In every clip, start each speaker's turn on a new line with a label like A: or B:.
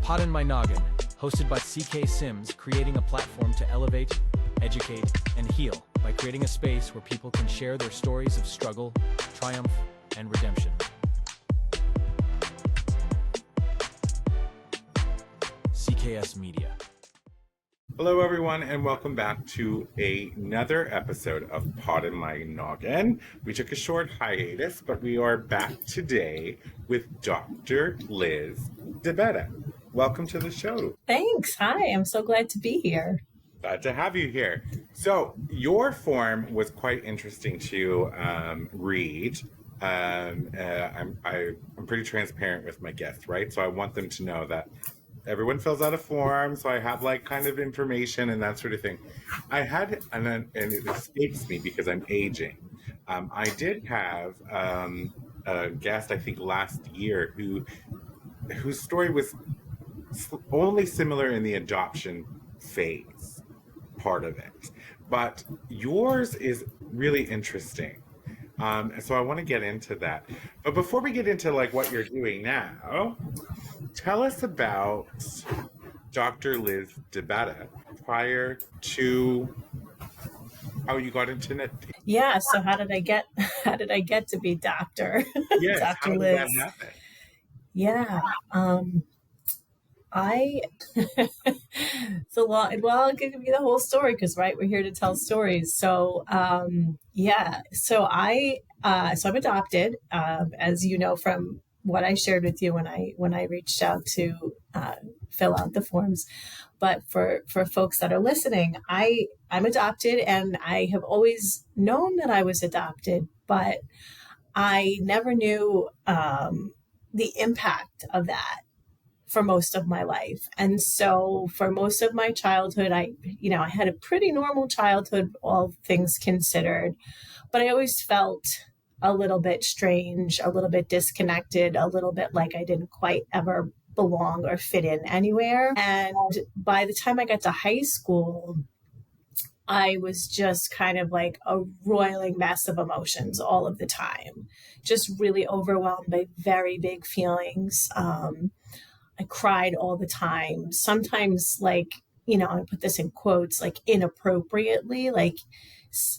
A: Poddin My Noggin, hosted by CK Sims, creating a platform to elevate, educate, and heal by creating a space where people can share their stories of struggle, triumph, and redemption. CKS Media.
B: Hello, everyone, and welcome back to another episode of Poddin My Noggin. We took a short hiatus, but we are back today with Dr. Liz DeBetta. Welcome to the show.
C: Thanks. Hi, I'm so glad to be here.
B: Glad to have you here. So your form was quite interesting to read. I'm pretty transparent with my guests, right? So I want them to know that everyone fills out a form, so I have like kind of information and that sort of thing. I had, and it escapes me because I'm aging. I did have a guest, I think last year, whose story was only similar in the adoption phase part of it, but yours is really interesting. So I want to get into that. But before we get into like what you're doing now, tell us about Dr. Liz DeBetta prior to how you got into it.
C: Yeah. So how did I get to be Dr.
B: Yes,
C: Dr.
B: how did
C: Liz?
B: that happen?
C: Yeah. It's a lot. Well, I'll give you the whole story because, right, we're here to tell stories. So, So I'm adopted, as you know from what I shared with you when I reached out to fill out the forms. But for folks that are listening, I'm adopted, and I have always known that I was adopted, but I never knew the impact of that for most of my life. And so for most of my childhood, I had a pretty normal childhood, all things considered, but I always felt a little bit strange, a little bit disconnected, a little bit like I didn't quite ever belong or fit in anywhere. And by the time I got to high school, I was just kind of like a roiling mess of emotions all of the time, just really overwhelmed by very big feelings. I cried all the time. Sometimes, I put this in quotes, like inappropriately. Like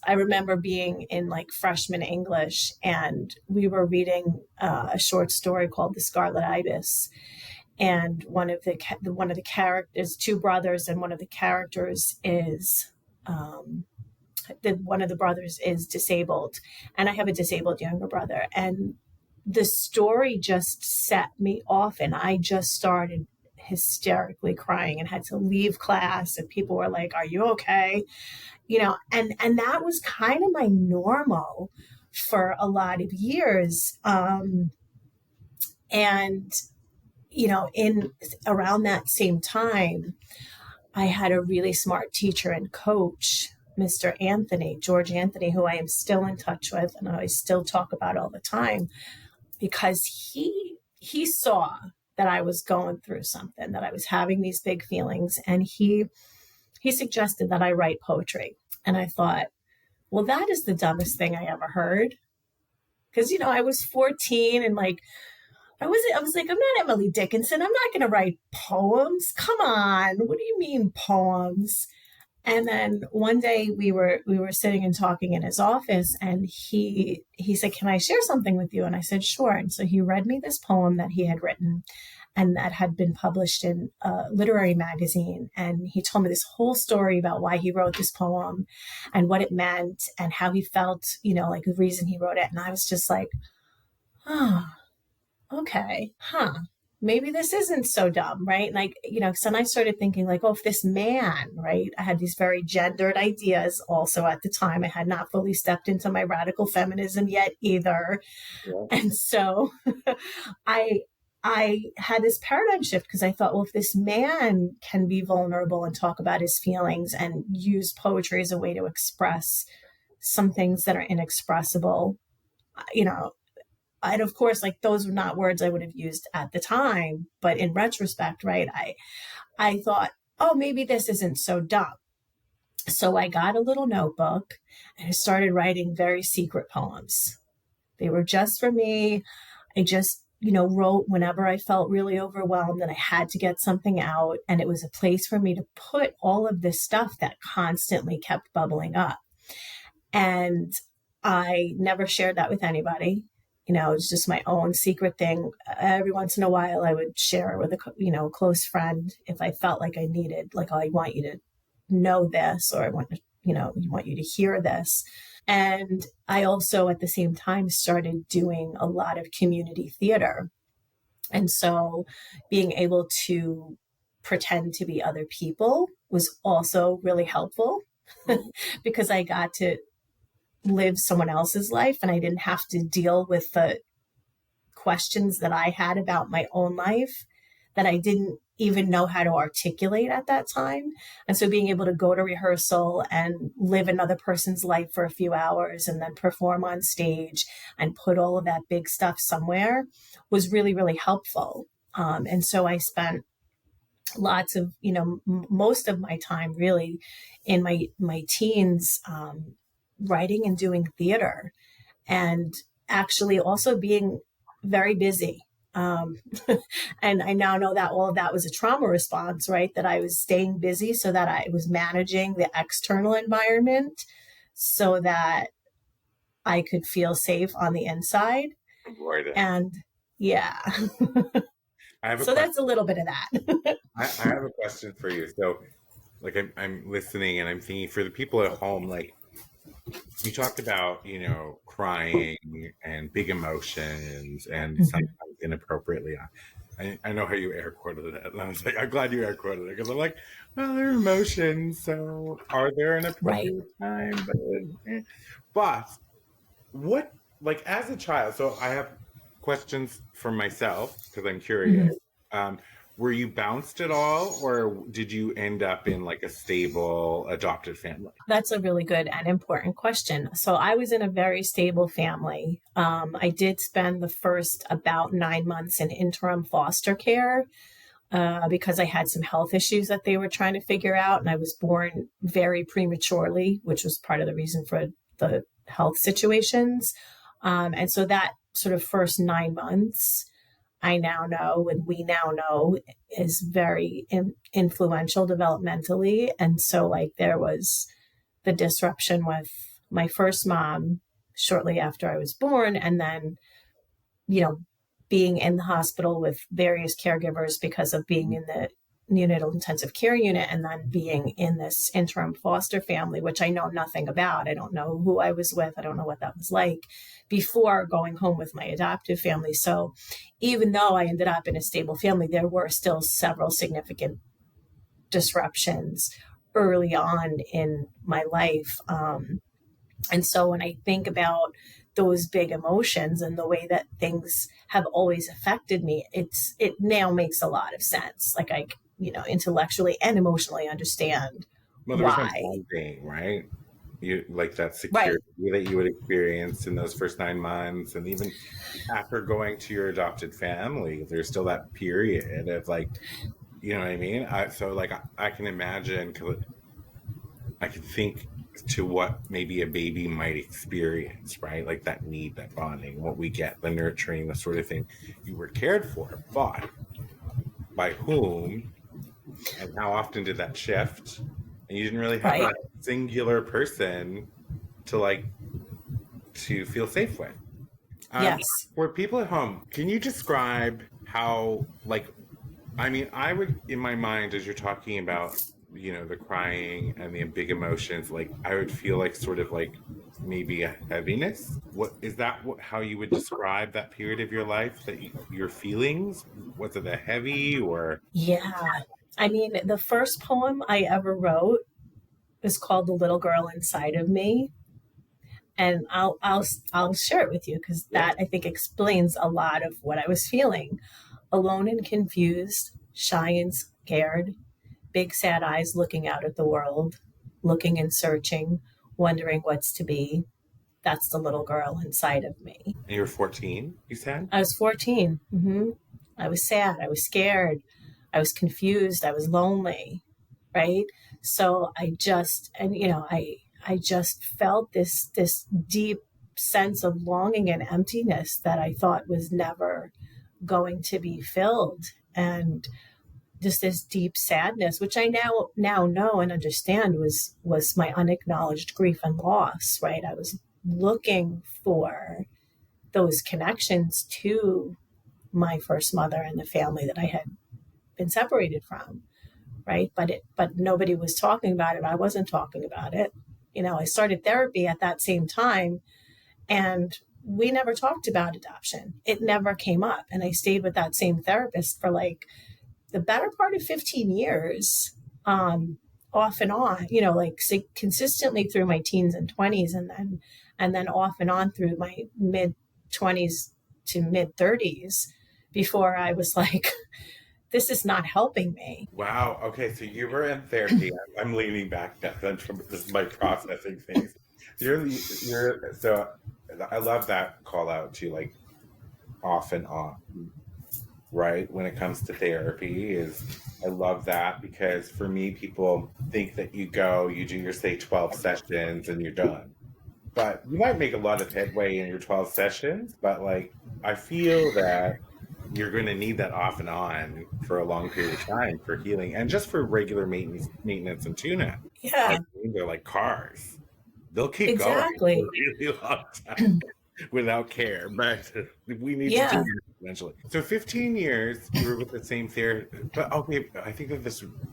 C: I remember being in like freshman English, and we were reading a short story called The Scarlet Ibis. And one of the characters, two brothers, and one of the characters is one of the brothers is disabled, and I have a disabled younger brother. And the story just set me off, and I just started hysterically crying and had to leave class, and people were like, "Are you okay?" And that was kind of my normal for a lot of years. In around that same time, I had a really smart teacher and coach, Mr. George Anthony, who I am still in touch with and I still talk about all the time, because he saw that I was going through something, that I was having these big feelings, and he suggested that I write poetry. And I thought, well, that is the dumbest thing I ever heard. Because, I was 14 and like, I was like, I'm not Emily Dickinson. I'm not going to write poems. Come on. What do you mean poems? And then one day we were sitting and talking in his office, and he said, "Can I share something with you?" And I said, "Sure." And so he read me this poem that he had written and that had been published in a literary magazine. And he told me this whole story about why he wrote this poem and what it meant and how he felt, like the reason he wrote it. And I was just like, oh, okay, maybe this isn't so dumb, right? Like, so then I started thinking like, oh, if this man, right? I had these very gendered ideas also at the time. I had not fully stepped into my radical feminism yet either. Yeah. And so I had this paradigm shift because I thought, well, if this man can be vulnerable and talk about his feelings and use poetry as a way to express some things that are inexpressible, and of course, like those were not words I would have used at the time, but in retrospect, right, I thought, oh, maybe this isn't so dumb. So I got a little notebook and I started writing very secret poems. They were just for me. I just wrote whenever I felt really overwhelmed and I had to get something out. And it was a place for me to put all of this stuff that constantly kept bubbling up. And I never shared that with anybody. It was just my own secret thing. Every once in a while, I would share it with a close friend if I felt like I needed, like, oh, I want you to know this, or I want to, want you to hear this. And I also, at the same time, started doing a lot of community theater. And so being able to pretend to be other people was also really helpful because I got to live someone else's life and I didn't have to deal with the questions that I had about my own life that I didn't even know how to articulate at that time. And so being able to go to rehearsal and live another person's life for a few hours and then perform on stage and put all of that big stuff somewhere was really, really helpful. And so I spent lots of, most of my time really in my teens, writing and doing theater, and actually also being very busy. And I now know that all of that was a trauma response, right? That I was staying busy so that I was managing the external environment so that I could feel safe on the inside. And yeah. So that's a little bit of that.
B: I have a question for you. So, like, I'm listening and I'm thinking, for the people at home, like, you talked about, crying and big emotions and sometimes inappropriately. I know how you air quoted it. And I was like, I'm glad you air quoted it, because I'm like, well, they're emotions. So are there an appropriate time? But what, like, as a child, so I have questions for myself because I'm curious. Were you bounced at all, or did you end up in like a stable adopted family?
C: That's a really good and important question. So I was in a very stable family. I did spend the first about 9 months in interim foster care because I had some health issues that they were trying to figure out. And I was born very prematurely, which was part of the reason for the health situations. And so that sort of first 9 months, I now know, and we now know, is very influential developmentally. And so like there was the disruption with my first mom shortly after I was born. And then, being in the hospital with various caregivers because of being in the neonatal intensive care unit, and then being in this interim foster family, which I know nothing about. I don't know who I was with. I don't know what that was like before going home with my adoptive family. So even though I ended up in a stable family, there were still several significant disruptions early on in my life. And so when I think about those big emotions and the way that things have always affected me, it now makes a lot of sense. Like I, intellectually and emotionally understand why.
B: One thing, right? You like that security that you would experience in those first 9 months, and even after going to your adopted family, there's still that period of like, you know what I mean? So like I can imagine, I can think to what maybe a baby might experience, right? Like that need, that bonding, what we get, the nurturing, the sort of thing you were cared for, but by whom and how often did that shift? And you didn't really have a singular person to feel safe with.
C: Yes.
B: For people at home, can you describe how, I would, in my mind, as you're talking about, the crying and the big emotions, I would feel like sort of like maybe a heaviness. What is that? How you would describe that period of your life, that your feelings? Was it a heavy or?
C: Yeah. I mean, the first poem I ever wrote is called "The Little Girl Inside of Me," and I'll share it with you because that I think explains a lot of what I was feeling. Alone and confused, shy and scared, big sad eyes looking out at the world, looking and searching, wondering what's to be. That's the little girl inside of me.
B: And you were 14, you said?
C: I was 14. Mm-hmm. I was sad. I was scared. I was confused. I was lonely. Right. So I just felt this deep sense of longing and emptiness that I thought was never going to be filled, and just this deep sadness, which I now know and understand was my unacknowledged grief and loss, right? I was looking for those connections to my first mother and the family that I had been separated from, right? But nobody was talking about it. I wasn't talking about it. I started therapy at that same time, and we never talked about adoption. It never came up. And I stayed with that same therapist for like the better part of 15 years, off and on, like consistently through my teens and 20s, and then off and on through my mid 20s to mid 30s, before I was like, this is not helping me.
B: Wow. Okay. So you were in therapy. I'm leaning back now. This is my processing phase. So I love that call out to like off and on, right? When it comes to therapy I love that, because for me, people think that you do your say 12 sessions and you're done. But you might make a lot of headway in your 12 sessions, but like, I feel that you're going to need that off and on for a long period of time for healing and just for regular maintenance and tune-up.
C: Yeah,
B: They're like cars. They'll keep
C: exactly.
B: going for a really long time without care, but we need to do it eventually. So 15 years you were with the same therapist, but okay, I think that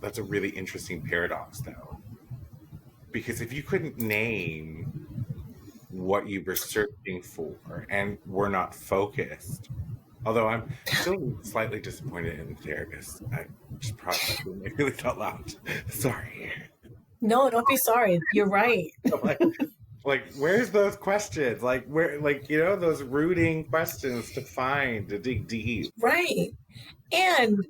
B: that's a really interesting paradox though. Because if you couldn't name what you were searching for and were not focused, although I'm still slightly disappointed in the therapist. I just processing it really out loud. Sorry.
C: No, don't be sorry. You're right.
B: like, where's those questions? Like, where, like, those rooting questions to dig deep.
C: Right. And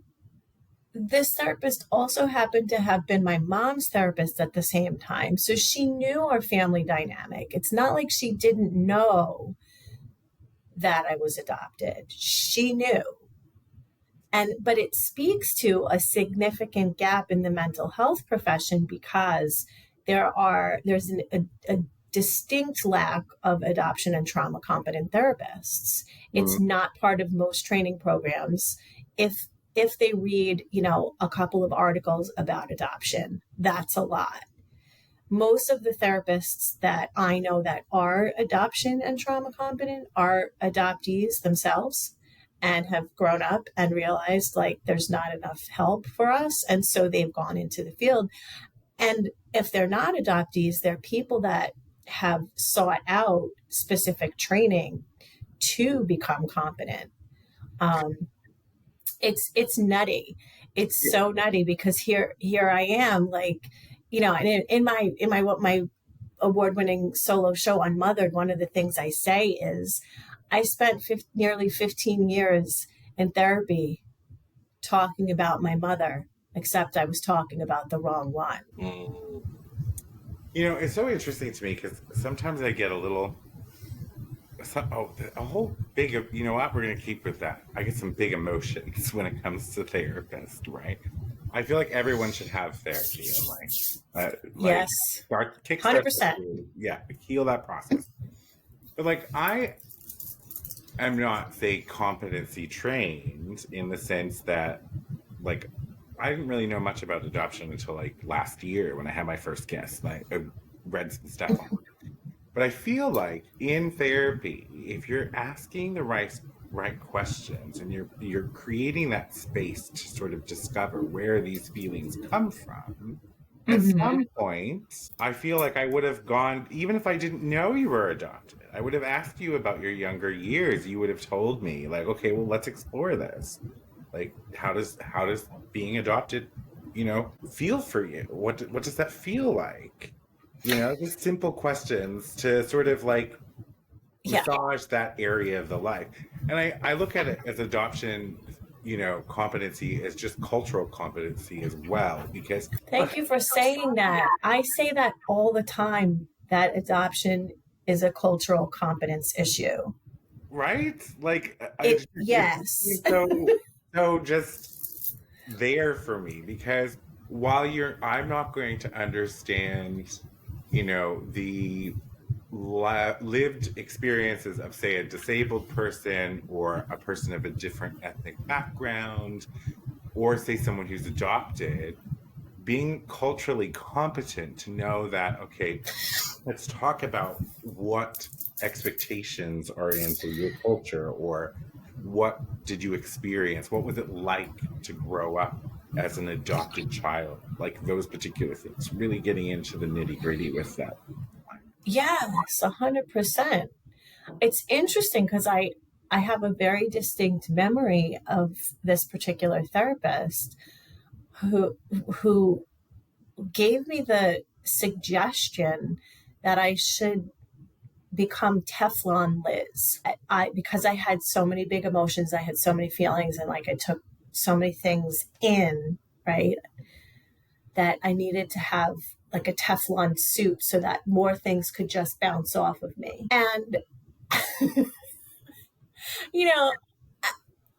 C: this therapist also happened to have been my mom's therapist at the same time. So she knew our family dynamic. It's not like she didn't know that I was adopted. She knew. But it speaks to a significant gap in the mental health profession, because there's a distinct lack of adoption and trauma competent therapists. It's not part of most training programs. If they read, a couple of articles about adoption, that's a lot. Most of the therapists that I know that are adoption and trauma competent are adoptees themselves and have grown up and realized like there's not enough help for us. And so they've gone into the field. And if they're not adoptees, they're people that have sought out specific training to become competent. It's nutty. It's so nutty, because here I am, like, and in my award-winning solo show Unmothered, one of the things I say is I spent nearly 15 years in therapy talking about my mother, except I was talking about the wrong one.
B: It's so interesting to me because sometimes I get a whole big, you know what, we're going to keep with that. I get some big emotions when it comes to therapist, right? I feel like everyone should have therapy in life.
C: Yes.
B: Kickstart
C: 100%.
B: Yeah, heal that process. But like, I am not, say, competency trained in the sense that, like, I didn't really know much about adoption until like last year when I had my first guest. I read some stuff on it. But I feel like in therapy, if you're asking the right questions and you're creating that space to sort of discover where these feelings come from, at some point, I feel like I would have gone, even if I didn't know you were adopted, I would have asked you about your younger years. You would have told me, like, okay, well, let's explore this. Like, how does being adopted, feel for you? What does that feel like? Just simple questions to sort of like massage that area of the life. And I look at it as adoption, competency as just cultural competency as well, because...
C: Thank you for saying that. I say that all the time, that adoption is a cultural competence issue.
B: Right? Like,
C: yes.
B: So just there for me, because while I'm not going to understand, the lived experiences of, say, a disabled person or a person of a different ethnic background, or say someone who's adopted, being culturally competent to know that, okay, let's talk about what expectations are in for your culture, or what did you experience? What was it like to grow up as an adopted child? Like those particular things, really getting into the nitty gritty with that.
C: Yes, 100%. It's interesting because I have a very distinct memory of this particular therapist who gave me the suggestion that I should become Teflon Liz. Because I had so many big emotions, I had so many feelings, and like I took so many things in, right? That I needed to have like a Teflon suit so that more things could just bounce off of me. And, you know,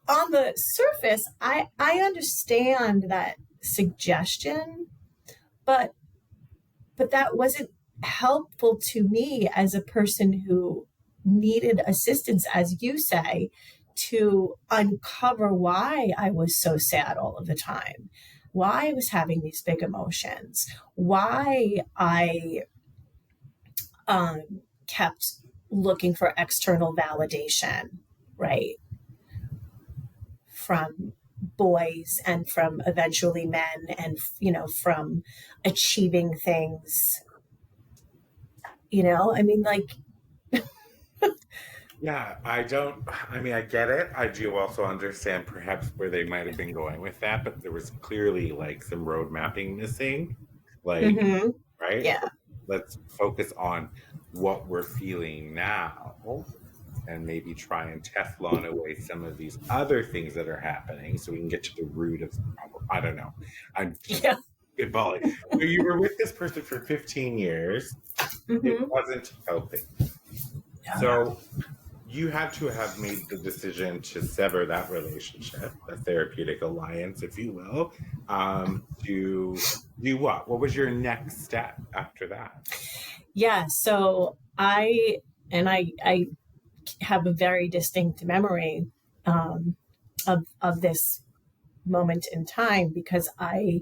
C: on the surface, I understand that suggestion, but that wasn't helpful to me as a person who needed assistance, as you say, to uncover why I was so sad all of the time, why I was having these big emotions, why I kept looking for external validation, right? From boys and from eventually men, and, you know, from achieving things, you know, I mean, like,
B: Yeah, I mean, I get it. I do also understand perhaps where they might have been going with that, but there was clearly like some road mapping missing. Like,
C: mm-hmm,
B: right?
C: yeah,
B: Let's focus on what we're feeling now and maybe try and Teflon away some of these other things that are happening so we can get to the root of the problem. I don't know. I'm just
C: yeah,
B: spitballing. So you were with this person for 15 years.
C: mm-hmm,
B: It wasn't helping. So you had to have made the decision to sever that relationship, the therapeutic alliance, if you will, to do what? What was your next step after that?
C: yeah. So I have a very distinct memory of this moment in time, because I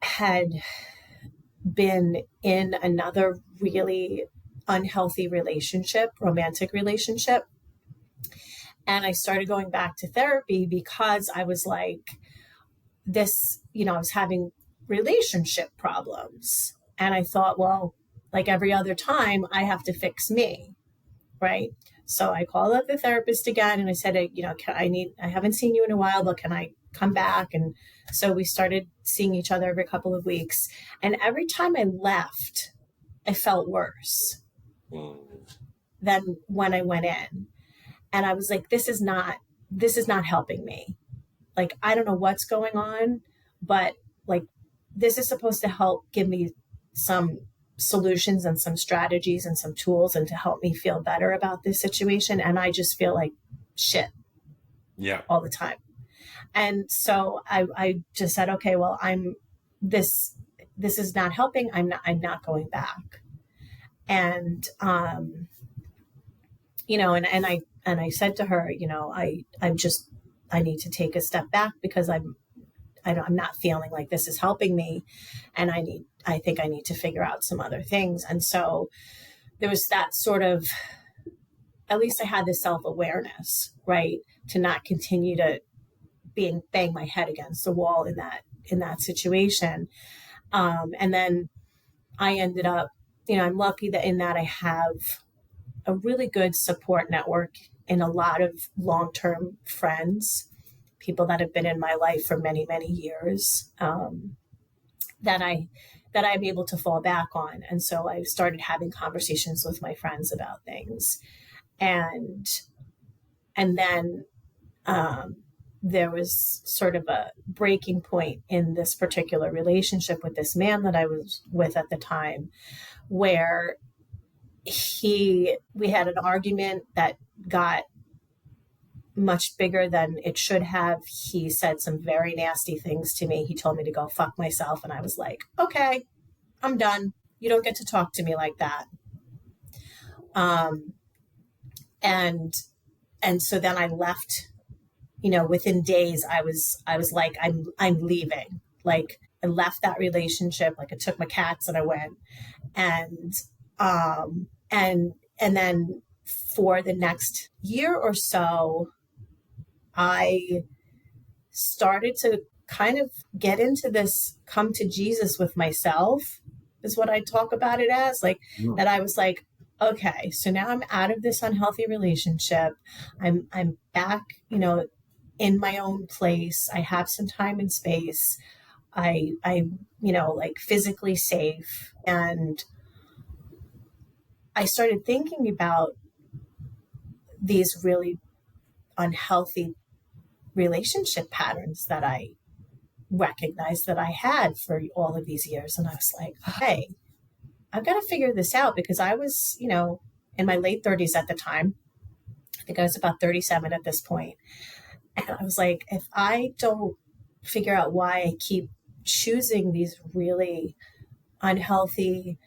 C: had been in another really unhealthy relationship, romantic relationship. And I started going back to therapy because I was like, this, you know, I was having relationship problems. And I thought, well, like every other time, I have to fix me, right? So I called up the therapist again and I said, you know, I haven't seen you in a while, but can I come back? And so we started seeing each other every couple of weeks. And every time I left, I felt worse than when I went in. And I was like, this is not helping me. Like, I don't know what's going on, but like, this is supposed to help give me some solutions and some strategies and some tools and to help me feel better about this situation. And I just feel like shit all the time. And so I just said, okay, well, this is not helping. I'm not going back. And, you know, and I said to her, you know, I need to take a step back because I'm not feeling like this is helping me. And I think I need to figure out some other things. And so there was that sort of, at least I had this self-awareness, right? To not continue to bang my head against the wall in that situation. And then I ended up, you know, I'm lucky that in that I have a really good support network and a lot of long-term friends, people that have been in my life for many, many years, that I'm able to fall back on. And so I started having conversations with my friends about things. And then there was sort of a breaking point in this particular relationship with this man that I was with at the time, where we had an argument that got much bigger than it should have. He said some very nasty things to me. He told me to go fuck myself. And I was like, okay, I'm done. You don't get to talk to me like that. Um, and, and so then I left, within days I was like, I'm leaving. Like I left that relationship. Like I took my cats and I went. And, and then for the next year or so, I started to kind of get into this come to Jesus with myself, is what I talk about it as. Like that I was like, okay, so now I'm out of this unhealthy relationship. I'm back, in my own place. I have some time and space. I like physically safe. And I started thinking about these really unhealthy relationship patterns that I recognized that I had for all of these years. And I was like, hey, I've got to figure this out, because I was, in my late 30s at the time. I think I was about 37 at this point. And I was like, if I don't figure out why I keep choosing these really unhealthy,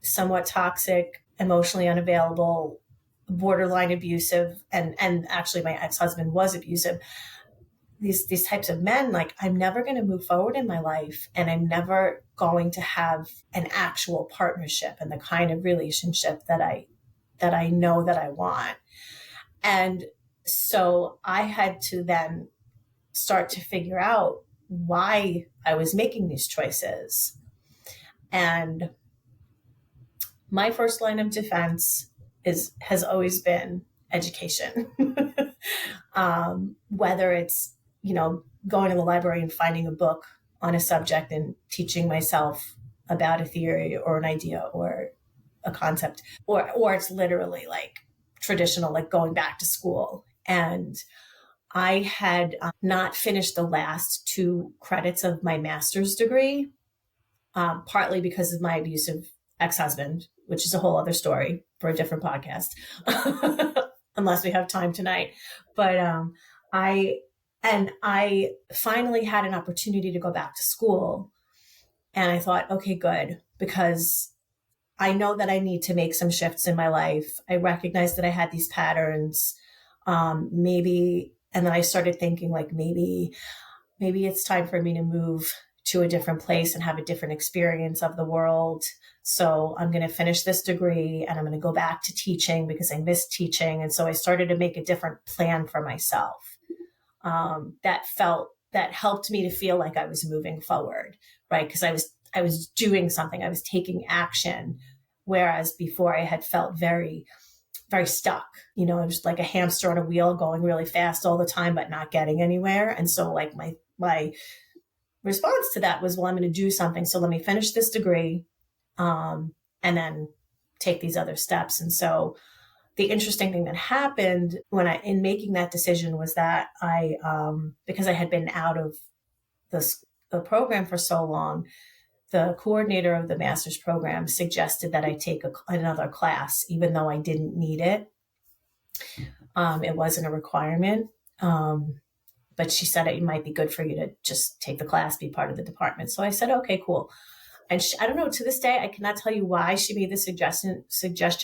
C: somewhat toxic, emotionally unavailable, borderline abusive, and actually my ex-husband was abusive, these types of men, like I'm never going to move forward in my life, and I'm never going to have an actual partnership and the kind of relationship that I know that I want. And so I had to then start to figure out why I was making these choices. And my first line of defense has always been education. Whether it's, going to the library and finding a book on a subject and teaching myself about a theory or an idea or a concept, or it's literally like traditional, like going back to school. And I had not finished the last 2 credits of my master's degree, partly because of my abusive ex-husband, which is a whole other story for a different podcast, unless we have time tonight. But I finally had an opportunity to go back to school. And I thought, okay, good, because I know that I need to make some shifts in my life. I recognized that I had these patterns. Maybe, and then I started thinking like, maybe it's time for me to move to a different place and have a different experience of the world. So I'm going to finish this degree and I'm going to go back to teaching because I miss teaching. And so I started to make a different plan for myself. That helped me to feel like I was moving forward, right? Because I was doing something, I was taking action. Whereas before I had felt very, very stuck, it was like a hamster on a wheel going really fast all the time, but not getting anywhere. And so like my response to that was, well, I'm going to do something. So let me finish this degree, and then take these other steps. And so the interesting thing that happened in making that decision was that I, because I had been out of the program for so long, the coordinator of the master's program suggested that I take another class, even though I didn't need it. It wasn't a requirement. But she said it might be good for you to just take the class, be part of the department. So I said, okay, cool. And I don't know, to this day, I cannot tell you why she made the suggestion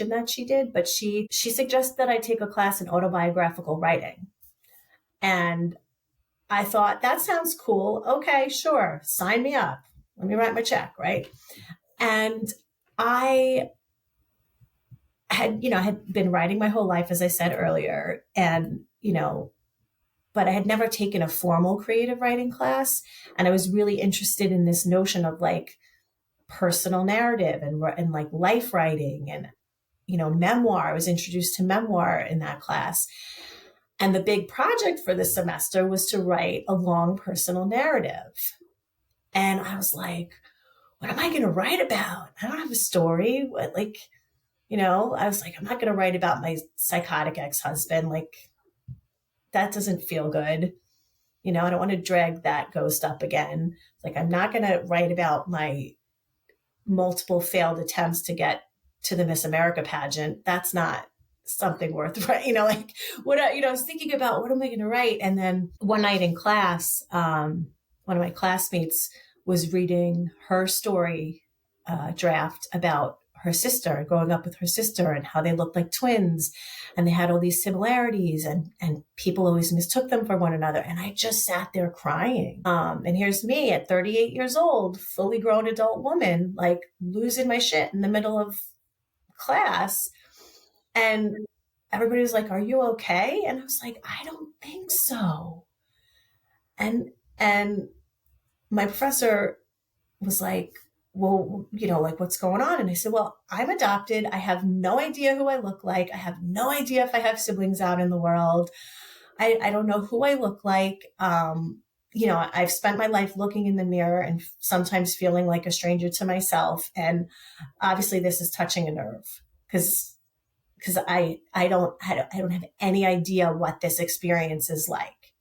C: that she did, but she suggested that I take a class in autobiographical writing. And I thought, that sounds cool. Okay, sure. Sign me up. Let me write my check, right? And I had been writing my whole life, as I said earlier, and, but I had never taken a formal creative writing class. And I was really interested in this notion of like personal narrative and like life writing and, memoir. I was introduced to memoir in that class. And the big project for this semester was to write a long personal narrative. And I was like, what am I going to write about? I don't have a story. I was like, I'm not going to write about my psychotic ex-husband. Like, that doesn't feel good. I don't want to drag that ghost up again. Like, I'm not going to write about my multiple failed attempts to get to the Miss America pageant. That's not something worth writing. I was thinking about, what am I going to write? And then one night in class, one of my classmates was reading her story draft about her sister, growing up with her sister, and how they looked like twins, and they had all these similarities, and people always mistook them for one another. And I just sat there crying. And here's me at 38 years old, fully grown adult woman, like losing my shit in the middle of class. And everybody was like, "Are you okay?" And I was like, "I don't think so." And my professor was like, "Well, like, what's going on?" And I said, "Well, I'm adopted. I have no idea who I look like. I have no idea if I have siblings out in the world. I don't know who I look like. I've spent my life looking in the mirror and sometimes feeling like a stranger to myself. And obviously this is touching a nerve because I don't have any idea what this experience is like.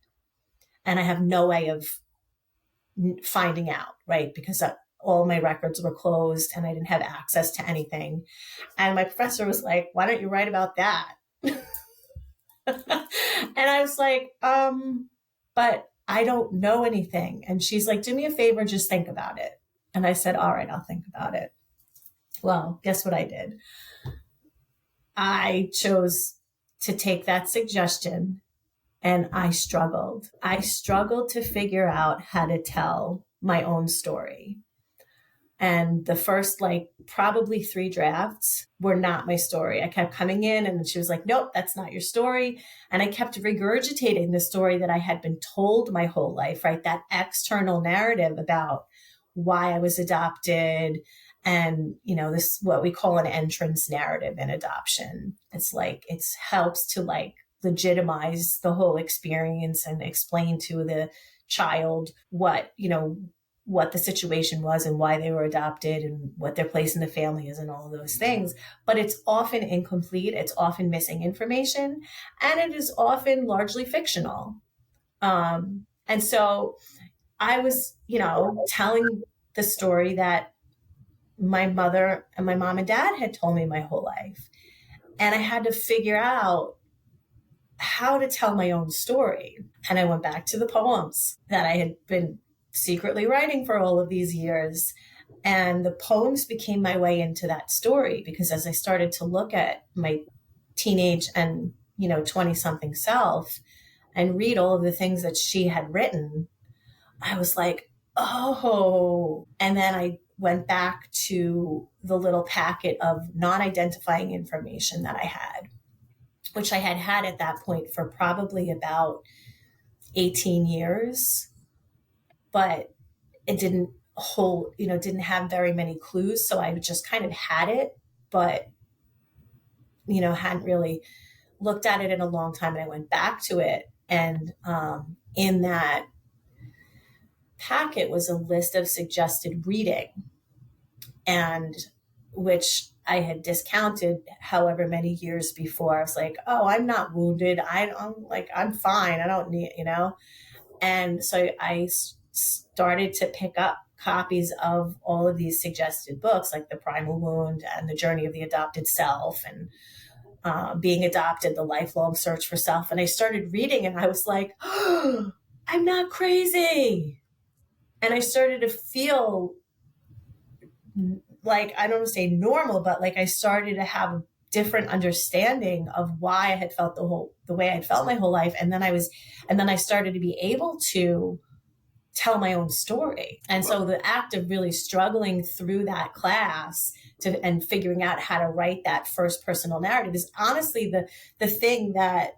C: And I have no way of finding out, right? Because all my records were closed and I didn't have access to anything." And my professor was like, "Why don't you write about that?" And I was like, "But I don't know anything." And she's like, "Do me a favor, just think about it." And I said, "All right, I'll think about it." Well, guess what I did? I chose to take that suggestion, and I struggled. I struggled to figure out how to tell my own story. And the first, probably 3 drafts were not my story. I kept coming in and she was like, "Nope, that's not your story." And I kept regurgitating the story that I had been told my whole life, right? That external narrative about why I was adopted. And, this, what we call an entrance narrative in adoption. It's like, it helps to legitimize the whole experience and explain to the child what the situation was and why they were adopted and what their place in the family is and all of those things. But it's often incomplete. It's often missing information, and it is often largely fictional. And so I was, telling the story that my mother and my mom and dad had told me my whole life. And I had to figure out how to tell my own story. And I went back to the poems that I had been secretly writing for all of these years. And the poems became my way into that story, because as I started to look at my teenage and, 20-something self and read all of the things that she had written, I was like, oh. And then I went back to the little packet of non-identifying information that I had, which I had had at that point for probably about 18 years, but it didn't hold, didn't have very many clues. So I just kind of had it, but, hadn't really looked at it in a long time. And I went back to it. And in that packet was a list of suggested reading, and which I had discounted however many years before. I was like, "Oh, I'm not wounded. I'm fine. I don't need, And so I started to pick up copies of all of these suggested books, like The Primal Wound and The Journey of the Adopted Self and Being Adopted, The Lifelong Search for Self. And I started reading and I was like, "Oh, I'm not crazy." And I started to feel like, I don't want to say normal, but like I started to have a different understanding of why I had felt the way I had felt my whole life. And then I started to be able to tell my own story. And so the act of really struggling through that class and figuring out how to write that first personal narrative is honestly the thing that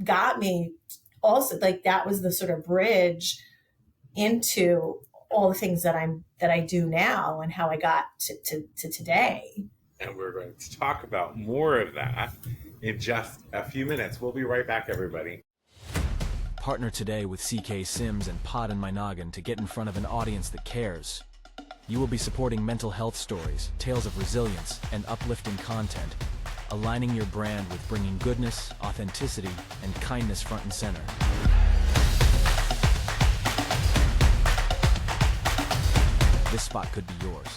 C: got me also, like, that was the sort of bridge into all the things that I do now and how I got to today.
B: And we're going to talk about more of that in just a few minutes. We'll be right back, everybody.
A: Partner today with CK Sims and Poddin My Noggin to get in front of an audience that cares. You will be supporting mental health stories, tales of resilience, and uplifting content, aligning your brand with bringing goodness, authenticity, and kindness front and center. This spot could be yours.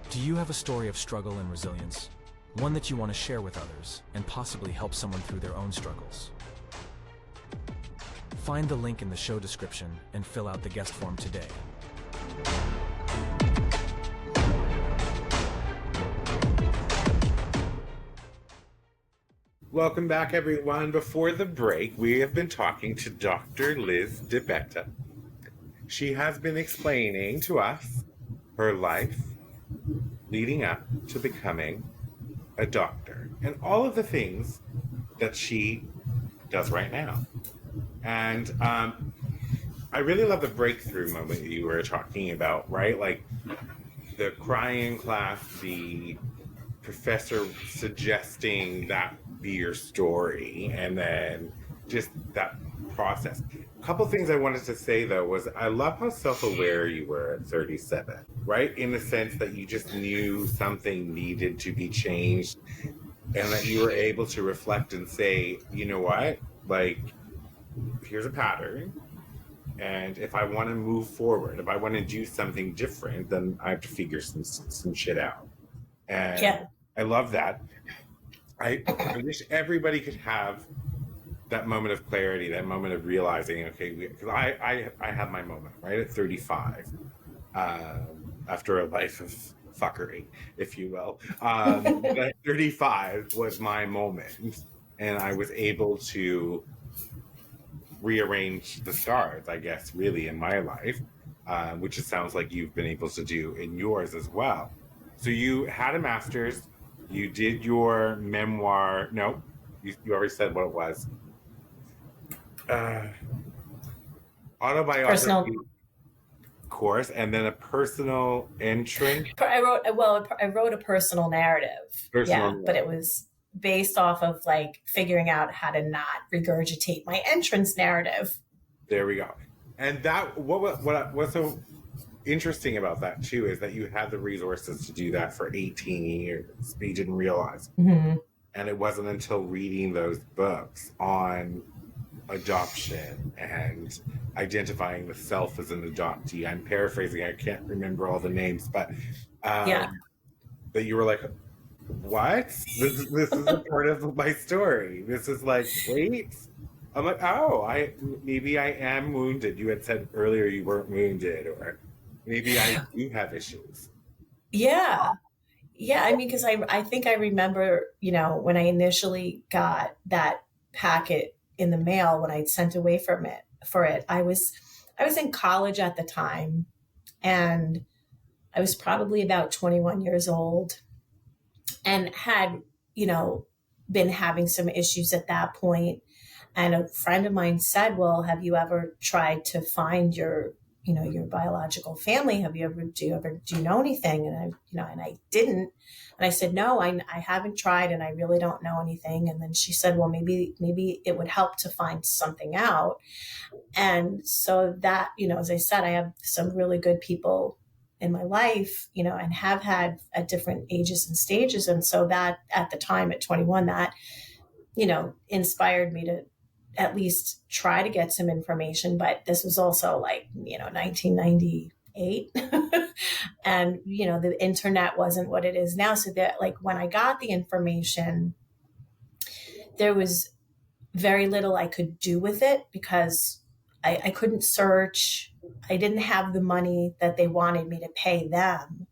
A: Do you have a story of struggle and resilience? One that you want to share with others and possibly help someone through their own struggles? Find the link in the show description and fill out the guest form today.
B: Welcome back, everyone. Before the break, we have been talking to Dr. Liz DeBetta. She has been explaining to us her life leading up to becoming a doctor and all of the things that she does right now. And I really love the breakthrough moment that you were talking about, right? Like the crying class, the professor suggesting that be your story, and then just that process. A couple things I wanted to say though was I love how self-aware you were at 37, right? In the sense that you just knew something needed to be changed, and that you were able to reflect and say, you know what, like, here's a pattern, and if I want to move forward, if I want to do something different, then I have to figure some shit out. And
C: Yeah.
B: I love that. I wish everybody could have that moment of clarity, that moment of realizing, okay, because I had my moment, right, at 35, after a life of fuckery, if you will. But 35 was my moment, and I was able to rearrange the stars, I guess, really, in my life, which it sounds like you've been able to do in yours as well. So you had a master's, you did your memoir. No, you already said what it was. Autobiography
C: Personal.
B: course, and then a personal entrance.
C: I wrote a personal narrative.
B: Personal
C: But it was based off of like figuring out how to not regurgitate my entrance narrative.
B: There we go. And that what's so interesting about that too is that you had the resources to do that for 18 years. You didn't realize.
C: Mm-hmm.
B: And it wasn't until reading those books on adoption and identifying the self as an adoptee. I'm paraphrasing, I can't remember all the names, but that you were like, what? This is a part of my story. This is like, wait. I'm like, oh, maybe I am wounded. You had said earlier you weren't wounded, or maybe I do have issues.
C: Yeah. I mean, because I think I remember, when I initially got that packet in the mail, when I'd sent away for it, I was in college at the time, and I was probably about 21 years old, and had, been having some issues at that point. And a friend of mine said, well, have you ever tried to find your biological family? Do you know anything? And I didn't. And I said, no, I haven't tried, and I really don't know anything. And then she said, well, maybe it would help to find something out. And so that, as I said, I have some really good people in my life, and have had at different ages and stages. And so that at the time at 21, that, inspired me to at least try to get some information. But this was also like, 1998 and, the internet wasn't what it is now. So that, like, when I got the information, there was very little I could do with it because I couldn't search. I didn't have the money that they wanted me to pay them,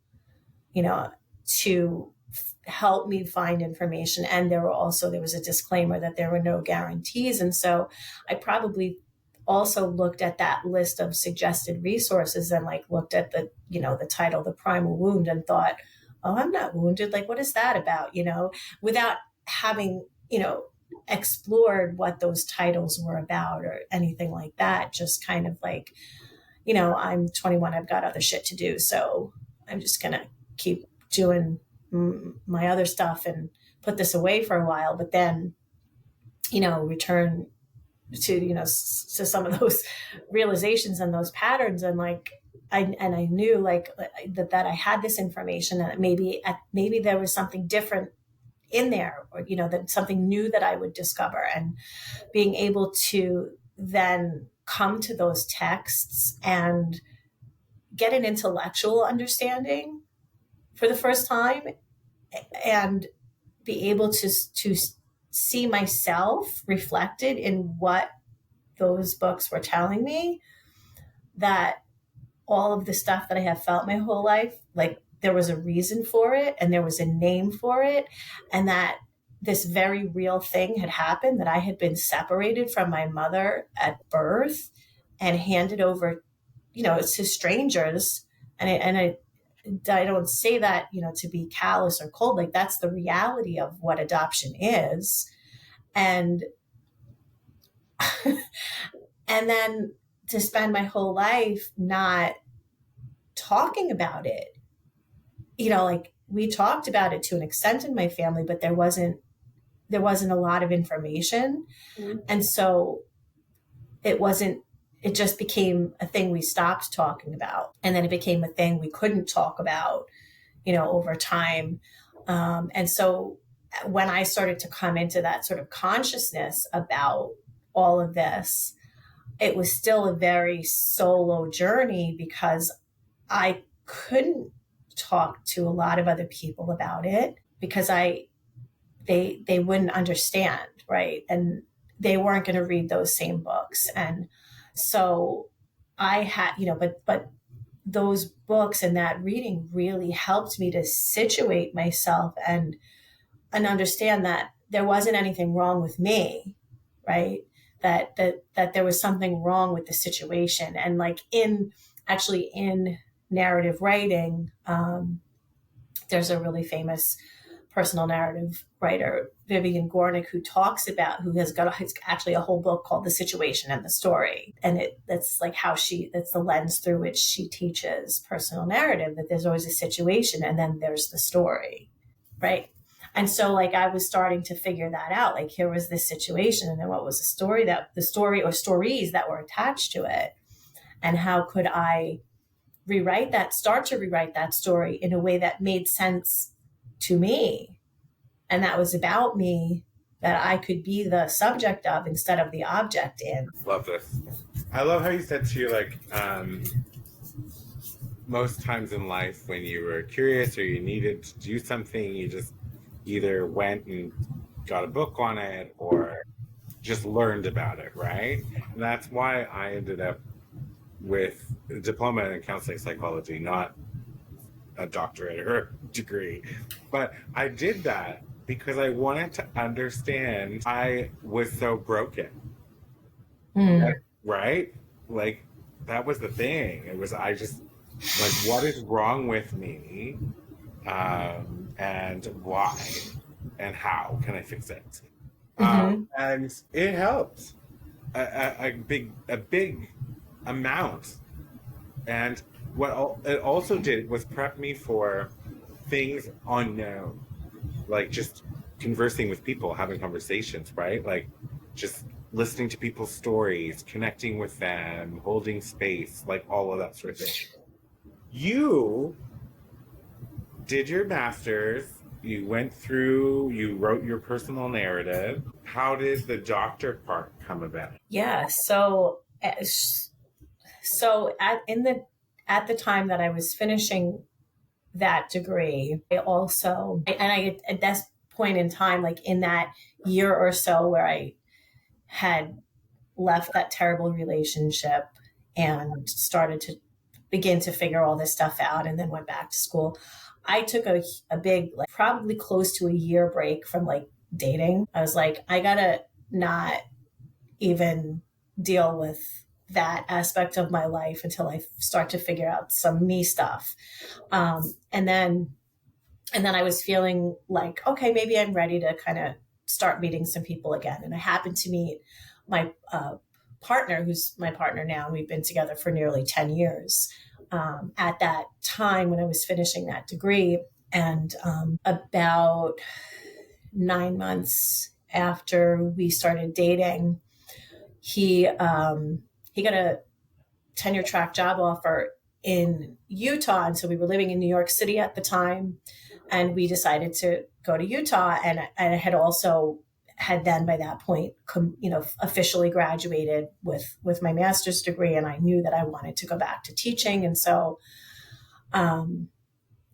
C: to help me find information. And there was a disclaimer that there were no guarantees. And so I probably also looked at that list of suggested resources and like looked at the title, The Primal Wound, and thought, oh, I'm not wounded. Like, what is that about? Without having, explored what those titles were about or anything like that. Just kind of like, I'm 21, I've got other shit to do. So I'm just going to keep doing my other stuff and put this away for a while, but then, return to, to some of those realizations and those patterns. And like, I knew like that I had this information, and maybe there was something different in there, or, that something new that I would discover, and being able to then come to those texts and get an intellectual understanding for the first time, and be able to see myself reflected in what those books were telling me that all of the stuff that I have felt my whole life, like there was a reason for it and there was a name for it, and that this very real thing had happened, that I had been separated from my mother at birth and handed over, to strangers. And I don't say that, to be callous or cold. Like that's the reality of what adoption is. And and then to spend my whole life not talking about it, like we talked about it to an extent in my family, but there wasn't a lot of information. Mm-hmm. And so it just became a thing we stopped talking about. And then it became a thing we couldn't talk about, over time. And so when I started to come into that sort of consciousness about all of this, it was still a very solo journey because I couldn't talk to a lot of other people about it because they wouldn't understand, right? And they weren't going to read those same books. And so I had, but those books and that reading really helped me to situate myself and understand that there wasn't anything wrong with me, right? That there was something wrong with the situation. And like in narrative writing, there's a really famous personal narrative writer, Vivian Gornick, who has actually a whole book called The Situation and the Story. And that's the lens through which she teaches personal narrative, that there's always a situation and then there's the story, right? And so like I was starting to figure that out. Like here was this situation and then what was the story or stories that were attached to it. And how could I start to rewrite that story in a way that made sense to me, and that was about me, that I could be the subject of instead of the object in.
B: Love this. I love how you said to you, like, most times in life when you were curious or you needed to do something, you just either went and got a book on it or just learned about it, right? And that's why I ended up with a diploma in counseling psychology, not a doctorate or a degree. But I did that because I wanted to understand I was so broken. Right? Like, that was the thing. I just, like, what is wrong with me? And why? And how can I fix it? And it helped a big amount. And what it also did was prep me for things unknown, like just conversing with people, having conversations, right? Like just listening to people's stories, connecting with them, holding space, like all of that sort of thing. You did your master's, you wrote your personal narrative. How did the doctor part come about?
C: Yeah, so at the time that I was finishing that degree, I at this point in time, like in that year or so where I had left that terrible relationship and started to begin to figure all this stuff out and then went back to school, I took a big, like probably close to a year break from like dating. I was like, I gotta not even deal with that aspect of my life until I start to figure out some me stuff. And then I was feeling like, okay, maybe I'm ready to kind of start meeting some people again. And I happened to meet my partner, who's my partner now. And we've been together for nearly 10 years. At that time when I was finishing that degree, and about 9 months after we started dating, he got a tenure track job offer in Utah. And so we were living in New York City at the time, and we decided to go to Utah. And I had then by that point, officially graduated with my master's degree. And I knew that I wanted to go back to teaching. And so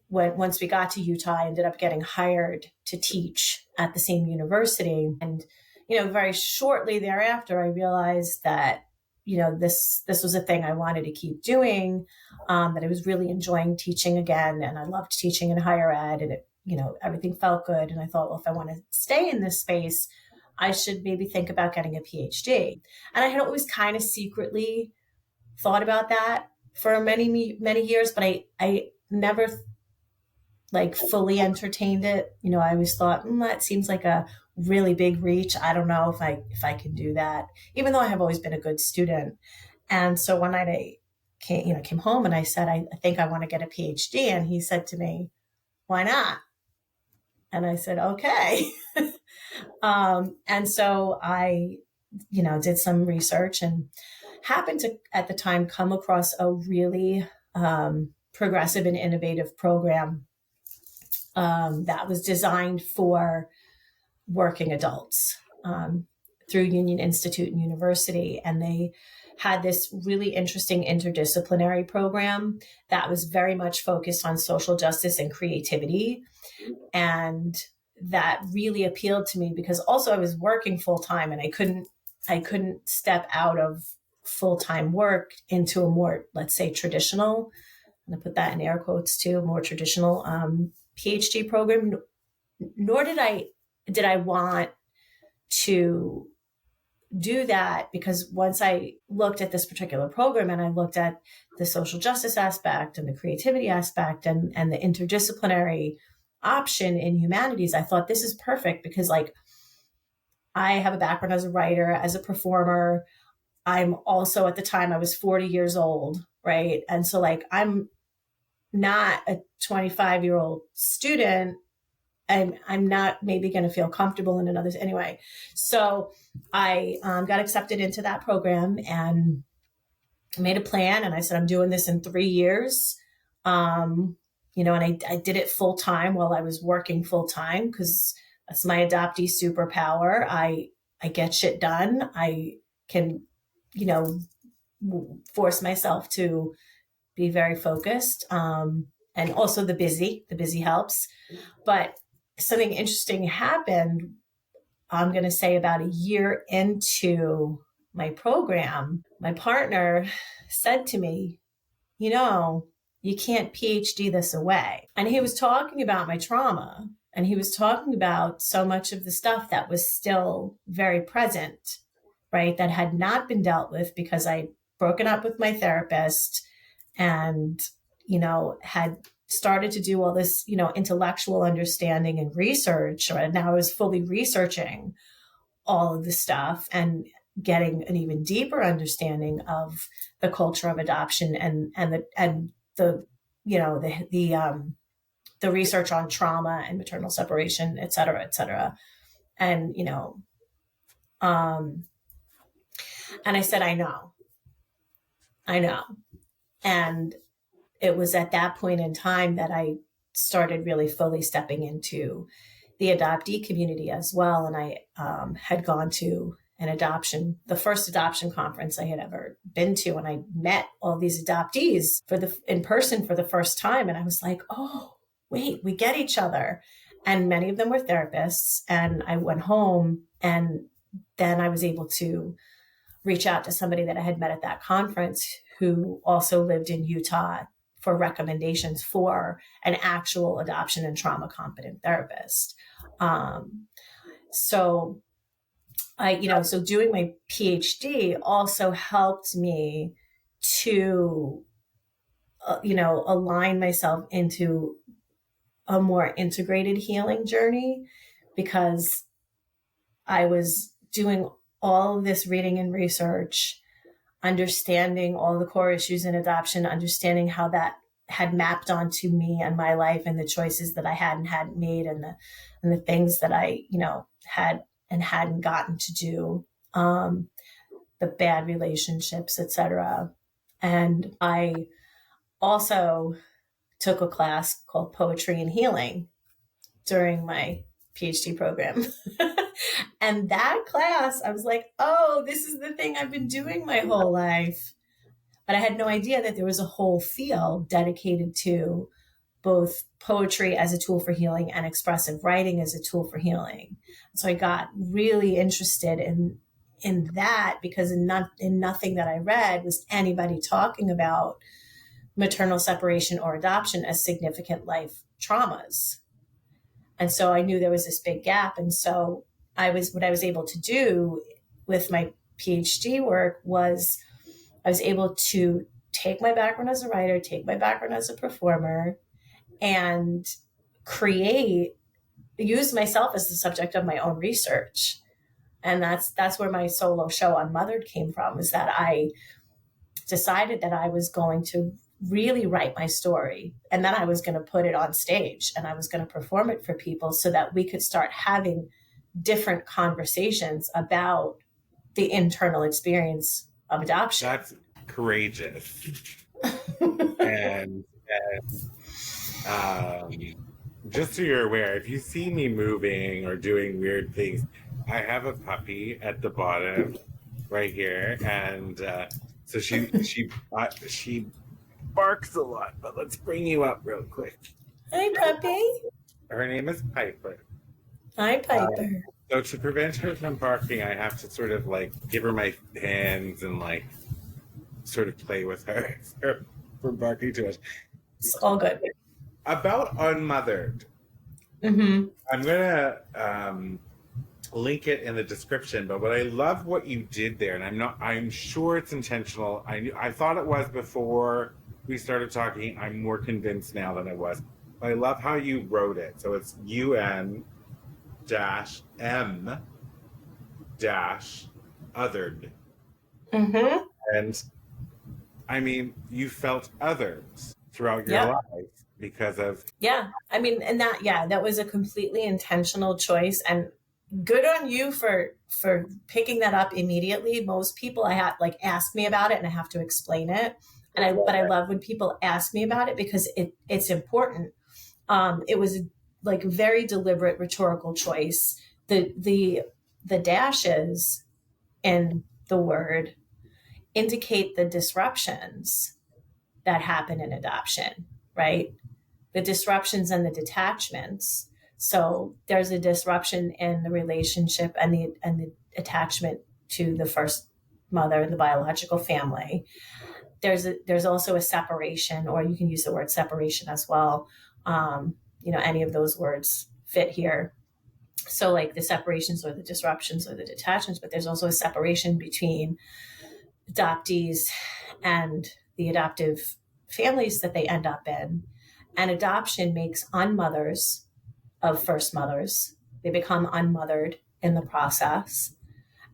C: once we got to Utah, I ended up getting hired to teach at the same university. And, very shortly thereafter, I realized that, this was a thing I wanted to keep doing, that I was really enjoying teaching again. And I loved teaching in higher ed, and it, everything felt good. And I thought, well, if I want to stay in this space, I should maybe think about getting a PhD. And I had always kind of secretly thought about that for many, many years, but I never fully entertained it. I always thought, that seems like a really big reach. I don't know if I can do that, even though I have always been a good student. And so one night I came home and I said, I think I want to get a PhD. And he said to me, why not? And I said, okay. And so I, did some research and happened to, at the time, come across a really progressive and innovative program that was designed for working adults through Union Institute and University. And they had this really interesting interdisciplinary program that was very much focused on social justice and creativity. And that really appealed to me because also I was working full time, and I couldn't step out of full-time work into a more, let's say, traditional, I'm going to put that in air quotes too, more traditional PhD program. Nor did I want to do that, because once I looked at this particular program and I looked at the social justice aspect and the creativity aspect and the interdisciplinary option in humanities, I thought this is perfect because I have a background as a writer, as a performer. I'm also, at the time, I was 40 years old, right? And so I'm not a 25-year-old student. I'm not maybe going to feel comfortable in another anyway. So I got accepted into that program and made a plan. And I said, I'm doing this in 3 years. And I did it full time while I was working full time, because that's my adoptee superpower. I get shit done. I can, force myself to be very focused. And also the busy helps. But something interesting happened, I'm going to say about a year into my program. My partner said to me, you can't PhD this away. And he was talking about my trauma, and he was talking about so much of the stuff that was still very present, right? That had not been dealt with because I'd broken up with my therapist and, had started to do all this, intellectual understanding and research. And now I was fully researching all of the stuff and getting an even deeper understanding of the culture of adoption and the research on trauma and maternal separation, et cetera, et cetera. And, and I said, I know. And it was at that point in time that I started really fully stepping into the adoptee community as well. And I had gone to the first adoption conference I had ever been to. And I met all these adoptees in person for the first time. And I was like, oh, wait, we get each other. And many of them were therapists. And I went home, and then I was able to reach out to somebody that I had met at that conference who also lived in Utah for recommendations for an actual adoption and trauma competent therapist. So doing my PhD also helped me to, align myself into a more integrated healing journey, because I was doing all of this reading and research, understanding all the core issues in adoption, understanding how that had mapped onto me and my life and the choices that I hadn't made, and the things that I, had and hadn't gotten to do, the bad relationships, etc. And I also took a class called Poetry and Healing during my PhD program. And that class, I was like, oh, this is the thing I've been doing my whole life. But I had no idea that there was a whole field dedicated to both poetry as a tool for healing and expressive writing as a tool for healing. So I got really interested in that because in nothing that I read was anybody talking about maternal separation or adoption as significant life traumas. And so I knew there was this big gap. And so what I was able to do with my PhD work was I was able to take my background as a writer, take my background as a performer, and use myself as the subject of my own research. And that's where my solo show Unmothered came from, is that I decided that I was going to really write my story, and then I was going to put it on stage and I was going to perform it for people so that we could start having different conversations about the internal experience of adoption.
B: That's courageous. and just so you're aware, if you see me moving or doing weird things, I have a puppy at the bottom right here, and so she barks a lot. But let's bring you up real quick.
C: Hi, puppy.
B: Her name is Piper.
C: Hi, Piper.
B: So to prevent her from barking, I have to sort of like give her my hands and like sort of play with her from barking too much.
C: It's all good.
B: About Unmothered,
C: Mm-hmm.
B: I'm gonna link it in the description. But what I love what you did there, and I'm sure it's intentional. I thought it was before we started talking. I'm more convinced now than I was. But I love how you wrote it. So it's UN-M-othered.
C: Mm-hmm.
B: And I mean, you felt others throughout your life because of...
C: Yeah. I mean, and that was a completely intentional choice, and good on you for picking that up immediately. Most people I had like ask me about it and I have to explain it. But I love when people ask me about it because it's important. It was like a very deliberate rhetorical choice. The dashes in the word indicate the disruptions that happen in adoption, right? The disruptions and the detachments. So there's a disruption in the relationship and the attachment to the first mother, the biological family. There's also a separation, or you can use the word separation as well. Any of those words fit here. So like the separations or the disruptions or the detachments, but there's also a separation between adoptees and the adoptive families that they end up in. And adoption makes unmothers of first mothers. They become unmothered in the process.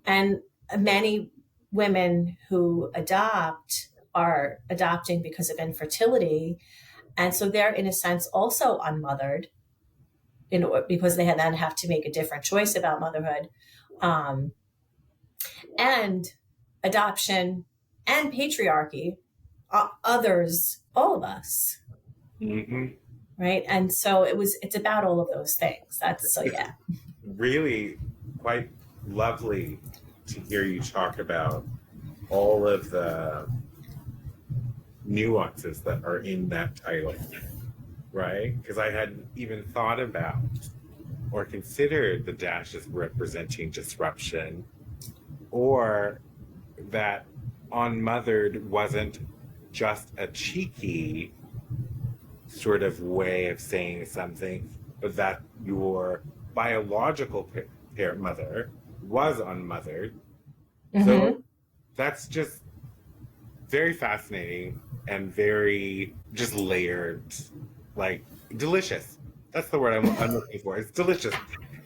C: And many women who adopt are adopting because of infertility. And so they're, in a sense, also unmothered because they then have to make a different choice about motherhood. And adoption and patriarchy, others, all of us.
B: Mm-hmm.
C: Right. And so it's about all of those things. Yeah.
B: Really quite lovely to hear you talk about all of the nuances that are in that title, right? Because I hadn't even thought about or considered the dashes representing disruption, or that unmothered wasn't just a cheeky sort of way of saying something, but that your biological parent mother was unmothered. Mm-hmm. So that's just very fascinating and very just layered, like delicious. That's the word I'm looking for. It's delicious.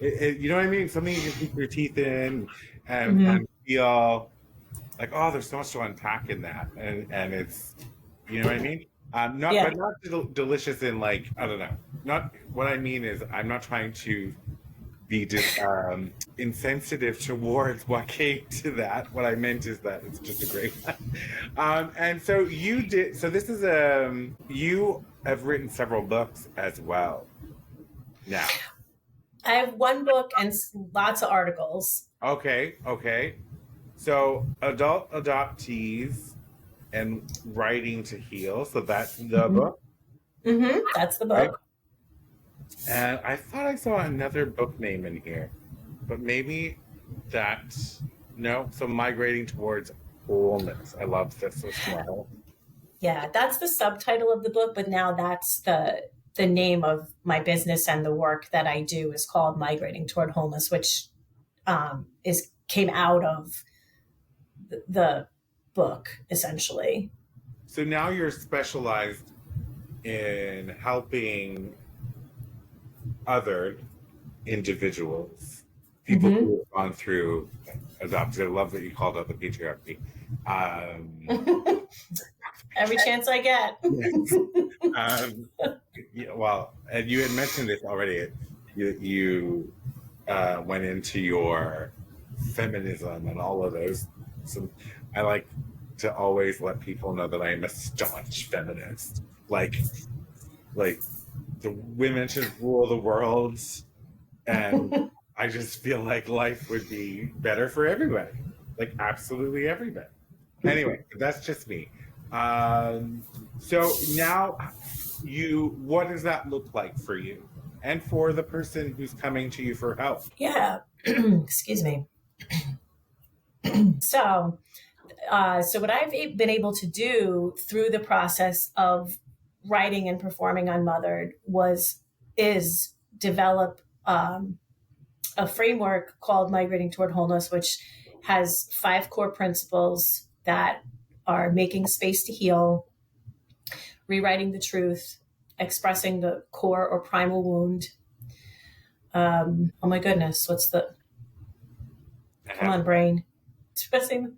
B: You know what I mean? Something you can keep your teeth in and feel like, oh, there's so much to unpack in that. And it's, you know what I mean? But not delicious in like, I don't know. Not what I mean is I'm not trying to be insensitive towards what came to that. What I meant is that it's just a great one. And so this is you have written several books as well now.
C: I have one book and lots of articles.
B: Okay. So adult adoptees and writing to heal. So that's the book.
C: That's the
B: Right?
C: book.
B: And I thought I saw another book name in here, but maybe that's no. So Migrating Towards Wholeness. I love this as well.
C: Yeah, that's the subtitle of the book, but now that's the name of my business, and the work that I do is called Migrating Toward Wholeness, which is came out of the book essentially.
B: So now you're specialized in helping other individuals, people who have gone through adoption. I love that you called out the patriarchy.
C: Every chance I get.
B: Yes. Yeah, well, and you had mentioned this already. You went into your feminism and all of those. So I like to always let people know that I am a staunch feminist. Like the women should rule the world, and I just feel like life would be better for everybody, like absolutely everybody. Anyway, that's just me. So now what does that look like for you and for the person who's coming to you for help?
C: Yeah. Excuse me. So what I've been able to do through the process of writing and performing Unmothered is develop a framework called Migrating Toward Wholeness, which has 5 core principles that are making space to heal, rewriting the truth, expressing the core or primal wound. Oh my goodness, what's the... Come on, brain. Expressing...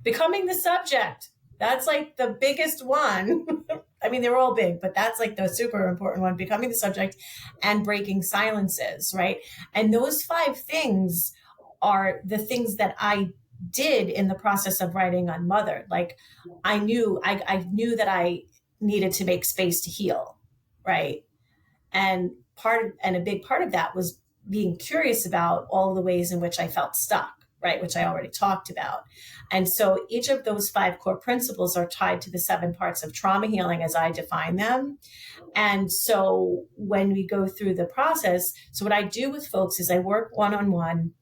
C: becoming the subject. That's like the biggest one. I mean, they're all big, but that's like the super important one, becoming the subject and breaking silences, right? And those 5 things are the things that I did in the process of writing Unmothered. Like I knew that I needed to make space to heal, right? And a big part of that was being curious about all the ways in which I felt stuck, right? Which I already talked about. And so each of those 5 core principles are tied to the 7 parts of trauma healing as I define them. And so when we go through the process, so what I do with folks is I work one-on-one.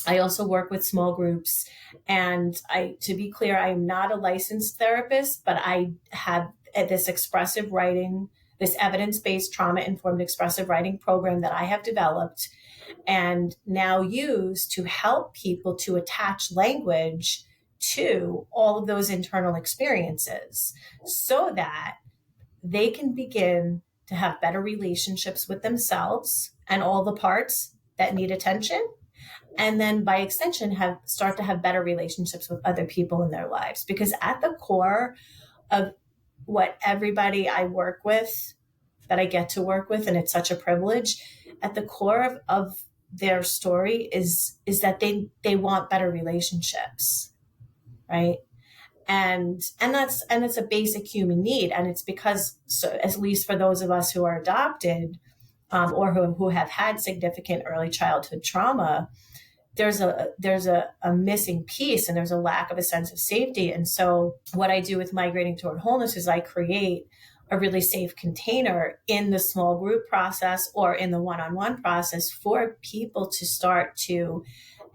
C: I also work with small groups. And to be clear, I am not a licensed therapist, but I have this expressive writing, this evidence-based trauma-informed expressive writing program that I have developed and now use to help people to attach language to all of those internal experiences so that they can begin to have better relationships with themselves and all the parts that need attention. And then by extension, start to have better relationships with other people in their lives. Because at the core of what everybody I work with, that I get to work with, and it's such a privilege, at the core of their story is that they want better relationships, right? And that's a basic human need. And it's because, so at least for those of us who are adopted, or who have had significant early childhood trauma, there's a missing piece, and there's a lack of a sense of safety. And so what I do with Migrating Toward Wholeness is I create a really safe container in the small group process or in the one-on-one process for people to start to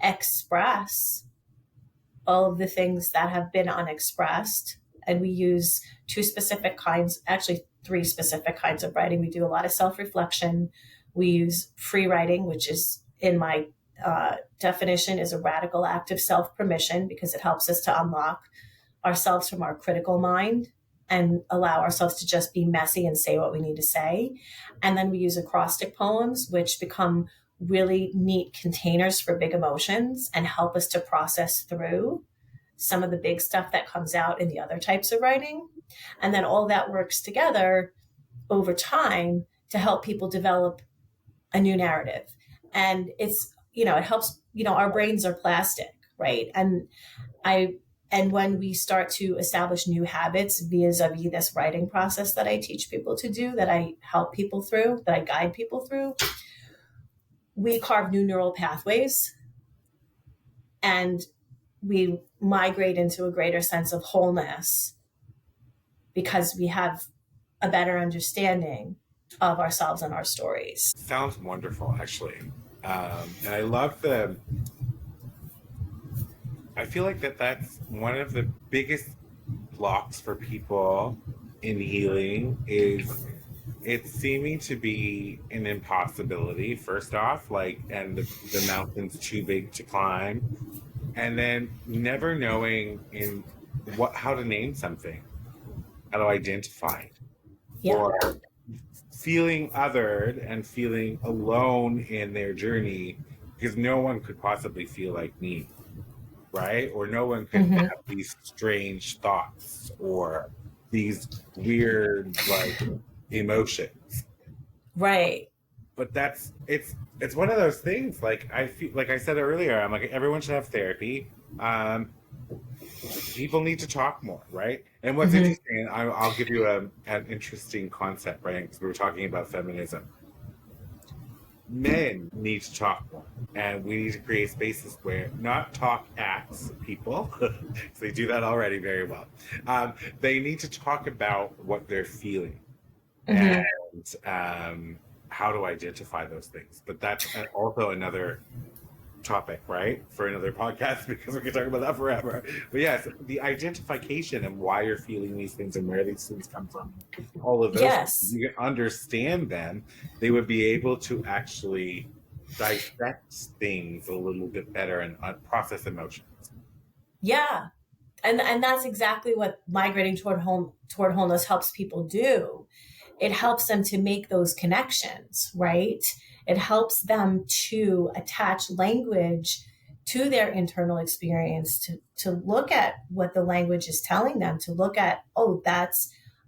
C: express all of the things that have been unexpressed. And we use 2 specific kinds, actually 3 specific kinds of writing. We do a lot of self-reflection. We use free writing, which is, in my definition, is a radical act of self-permission, because it helps us to unlock ourselves from our critical mind and allow ourselves to just be messy and say what we need to say. And then we use acrostic poems, which become really neat containers for big emotions and help us to process through some of the big stuff that comes out in the other types of writing. And then all that works together over time to help people develop a new narrative. And it's, it helps, our brains are plastic, right? And when we start to establish new habits vis-a-vis this writing process that I teach people to do, that I help people through, that I guide people through, we carve new neural pathways and we migrate into a greater sense of wholeness, because we have a better understanding of ourselves and our stories.
B: Sounds wonderful, actually. And I feel like that's one of the biggest blocks for people in healing is it's seeming to be an impossibility, first off, like, and the mountain's too big to climb. And then never knowing how to name something, how to identify it,
C: Yeah.
B: or feeling othered and feeling alone in their journey because no one could possibly feel like me, right? Or no one could have these strange thoughts or these weird like emotions.
C: Right.
B: But it's one of those things. Like I feel like I said earlier, I'm like everyone should have therapy. People need to talk more, right? And what's interesting, I'll give you an interesting concept, right? Because we were talking about feminism. Men need to talk more, and we need to create spaces where not talk at people, because they do that already very well. They need to talk about what they're feeling and how to identify those things. But that's also another topic, right, for another podcast, because we can talk about that forever. But yes, the identification and why you're feeling these things and where these things come from, all of those,
C: yes,
B: you can understand them, they would be able to actually dissect things a little bit better and process emotions.
C: Yeah. And that's exactly what Migrating Toward Wholeness helps people do. It helps them to make those connections, right? It helps them to attach language to their internal experience, to look at what the language is telling them, to look at, oh,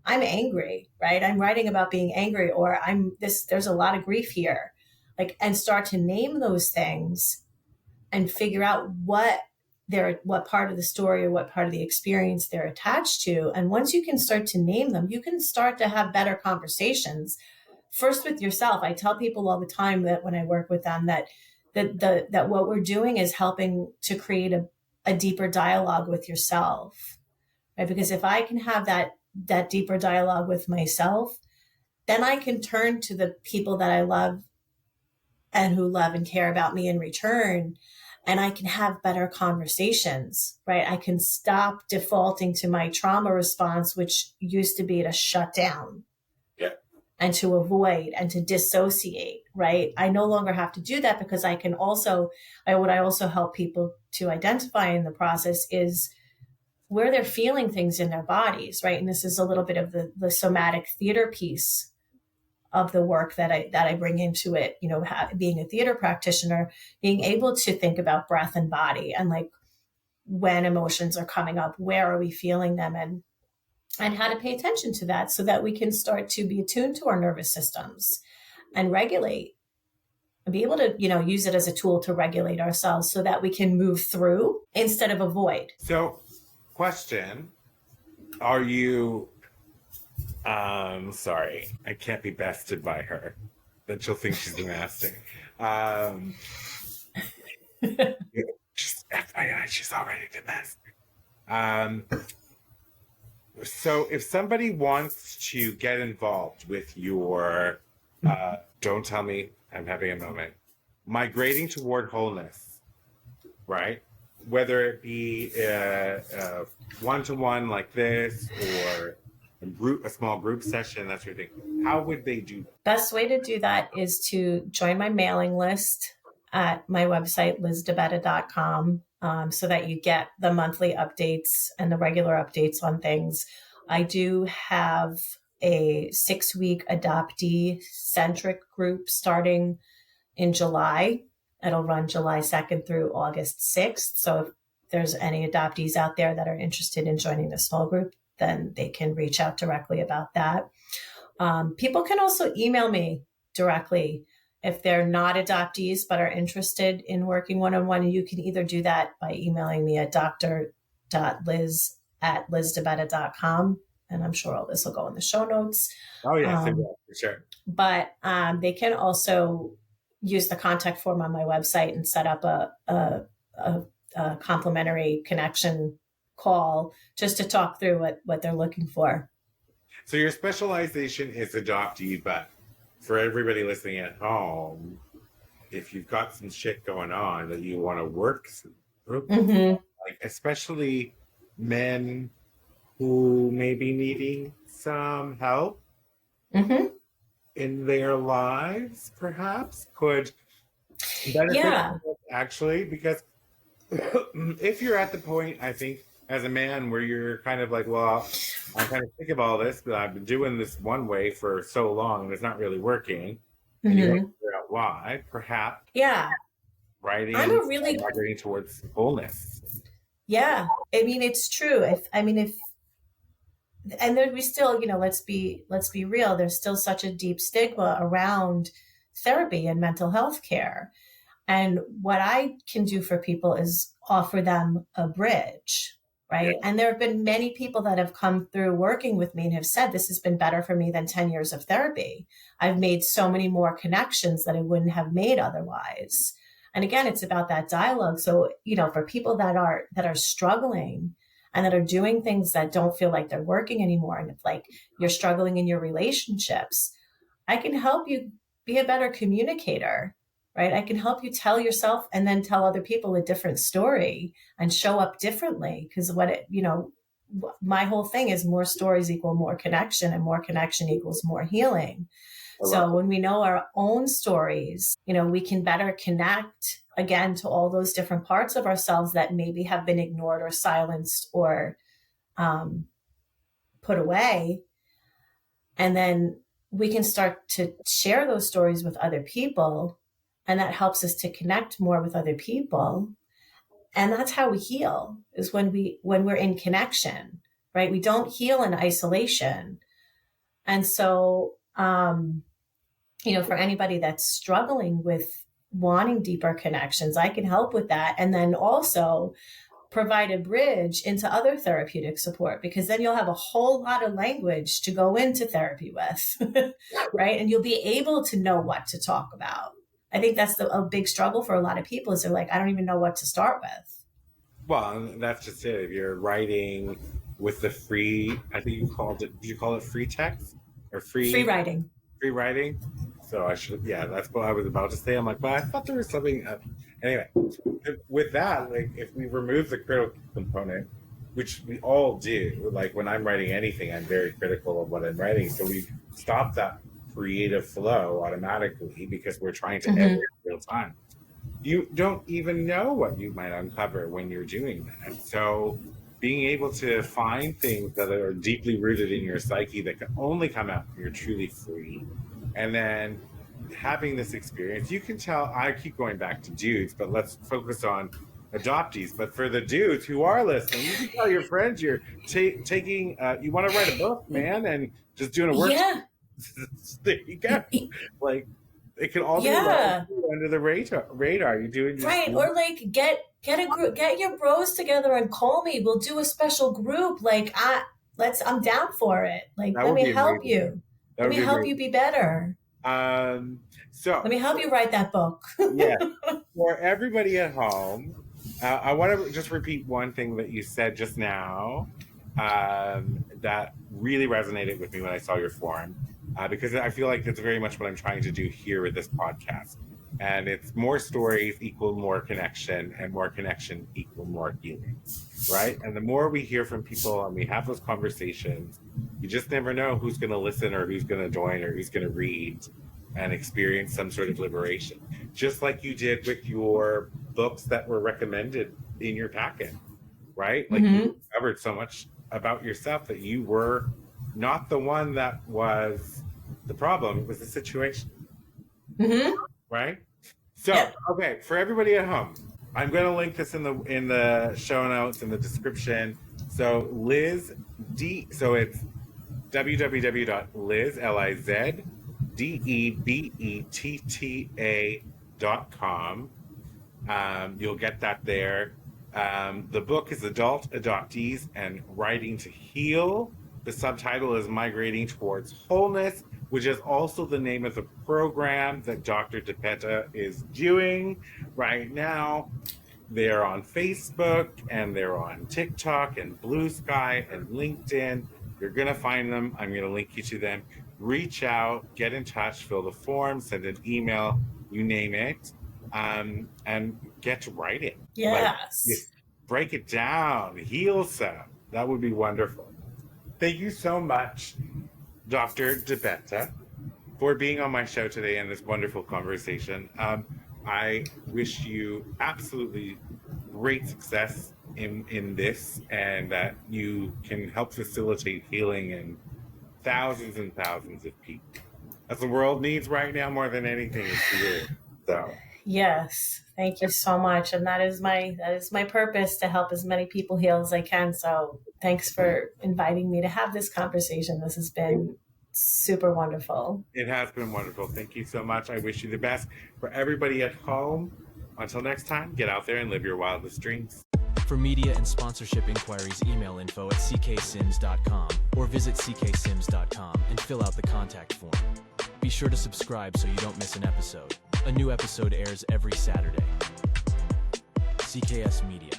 C: I'm angry, right? I'm writing about being angry, or there's a lot of grief here, like, and start to name those things and figure out what part of the story or what part of the experience they're attached to. And once you can start to name them, you can start to have better conversations. First with yourself. I tell people all the time that when I work with them that what we're doing is helping to create a deeper dialogue with yourself, right? Because if I can have that deeper dialogue with myself, then I can turn to the people that I love and who love and care about me in return. And I can have better conversations, right? I can stop defaulting to my trauma response, which used to be to shut down.
B: Yeah.
C: And to avoid and to dissociate, right? I no longer have to do that because I can also, what I also help people to identify in the process is where they're feeling things in their bodies, right? And this is a little bit of the somatic theater piece of the work that I bring into it, being a theater practitioner, being able to think about breath and body and like when emotions are coming up, where are we feeling them, and how to pay attention to that so that we can start to be attuned to our nervous systems and regulate and be able to, use it as a tool to regulate ourselves so that we can move through instead of avoid.
B: So, question, are you, sorry, I can't be bested by her. Then she'll think she's nasty. Just FYI, she's already the best. So if somebody wants to get involved with your, don't tell me I'm having a moment, Migrating Toward Wholeness, right? Whether it be a one-to-one like this or a small group session, that sort of thing, how would they do that?
C: Best way to do that is to join my mailing list at my website, DeBetta.com. So that you get the monthly updates and the regular updates on things. I do have a 6-week adoptee-centric group starting in July. It'll run July 2nd through August 6th. So if there's any adoptees out there that are interested in joining the small group, then they can reach out directly about that. People can also email me directly if they're not adoptees but are interested in working one-on-one. And you can either do that by emailing me at dr.liz@lizdebetta.com. And I'm sure all this will go in the show notes.
B: Oh, yes, it will, for sure.
C: But they can also use the contact form on my website and set up a complimentary connection call just to talk through what they're looking for.
B: So your specialization is adoptee, but for everybody listening at home, if you've got some shit going on that you want to work through,
C: Mm-hmm.
B: like especially men who may be needing some help
C: Mm-hmm.
B: in their lives, perhaps could benefit
C: Yeah.
B: from this actually, because if you're at the point, I think, as a man, where you're kind of like, well, I'm kind of sick of all this, but I've been doing this one way for so long and it's not really working, and you want to
C: Mm-hmm.
B: figure out why, perhaps
C: Yeah. I'm
B: writing
C: a really,
B: migrating towards wholeness.
C: yeah. I mean, it's true. If and then we still, let's be real. There's still such a deep stigma around therapy and mental health care. And what I can do for people is offer them a bridge,
B: Yeah.
C: right? And there have been many people that have come through working with me and have said, this has been better for me than 10 years of therapy. I've made so many more connections that I wouldn't have made otherwise. And again, it's about that dialogue. So, for people that are struggling and that are doing things that don't feel like they're working anymore, and if like you're struggling in your relationships, I can help you be a better communicator, right? I can help you tell yourself and then tell other people a different story and show up differently. Because my whole thing is more stories equal more connection, and more connection equals more healing.
B: I love
C: So when we know our own stories, we can better connect again to all those different parts of ourselves that maybe have been ignored or silenced or um, put away. And then we can start to share those stories with other people. And that helps us to connect more with other people. And that's how we heal, is when we're in connection, right? We don't heal in isolation. And so, for anybody that's struggling with wanting deeper connections, I can help with that. And then also provide a bridge into other therapeutic support, because then you'll have a whole lot of language to go into therapy with, right? And you'll be able to know what to talk about. I think that's a big struggle for a lot of people, is they're like, I don't even know what to start with.
B: Well, and that's just it. If you're writing with the free, I think did you call it free text or
C: Free writing.
B: free writing? So I should, yeah, that's what I was about to say. I'm like, well, I thought there was something. Anyway, with that, like, if we remove the critical component, which we all do, like when I'm writing anything, I'm very critical of what I'm writing. So we stop that creative flow automatically because we're trying to edit in real time. You don't even know what you might uncover when you're doing that. So being able to find things that are deeply rooted in your psyche that can only come out when you're truly free, and then having this experience, you can tell. I keep going back to dudes, but let's focus on adoptees. But for the dudes who are listening, you can tell your friends you're taking, you want to write a book, man, and just doing a workshop.
C: Yeah.
B: There you go. Like, it can all be
C: Yeah.
B: under the radar. You're doing
C: Right. Or like get a group, get your bros together and call me. We'll do a special group. Like I'm down for it. Like,
B: That
C: let
B: would
C: me
B: be
C: help
B: amazing.
C: you.
B: That
C: Let
B: would
C: me
B: be
C: help
B: amazing.
C: you be better.
B: So
C: Let me help you write that book.
B: yeah, for everybody at home, I want to just repeat one thing that you said just now, that really resonated with me when I saw your form, because I feel like it's very much what I'm trying to do here with this podcast. And it's more stories equal more connection, and more connection equal more healing, right? And the more we hear from people and we have those conversations, you just never know who's going to listen, or who's going to join, or who's going to read and experience some sort of liberation, just like you did with your books that were recommended in your packet, right? Like, you discovered so much about yourself that you were not the one that was the problem, it was the situation, right? So,
C: Yep.
B: okay, for everybody at home, I'm going to link this in the show notes, in the description. So so it's www.lizdebetta.com. You'll get that there. The book is Adult Adoptees and Writing to Heal. The subtitle is Migrating Towards Wholeness, which is also the name of the program that Dr. DeBetta is doing right now. They're on Facebook, and they're on TikTok and Blue Sky and LinkedIn. You're going to find them. I'm going to link you to them. Reach out, get in touch, fill the form, send an email, you name it, and get to writing.
C: Yes.
B: Like, break it down, heal some. That would be wonderful. Thank you so much, Dr. DeBetta, for being on my show today and this wonderful conversation. I wish you absolutely great success in this, and that you can help facilitate healing in thousands and thousands of people. As the world needs right now more than anything is healing. So
C: yes, thank you so much. And that is my purpose, to help as many people heal as I can. So thanks for inviting me to have this conversation. This has been super wonderful.
B: It has been wonderful. Thank you so much. I wish you the best. For everybody at home, until next time, get out there and live your wildest dreams.
A: For media and sponsorship inquiries, email info@cksims.com or visit cksims.com and fill out the contact form. Be sure to subscribe so you don't miss an episode. A new episode airs every Saturday. CKS Media.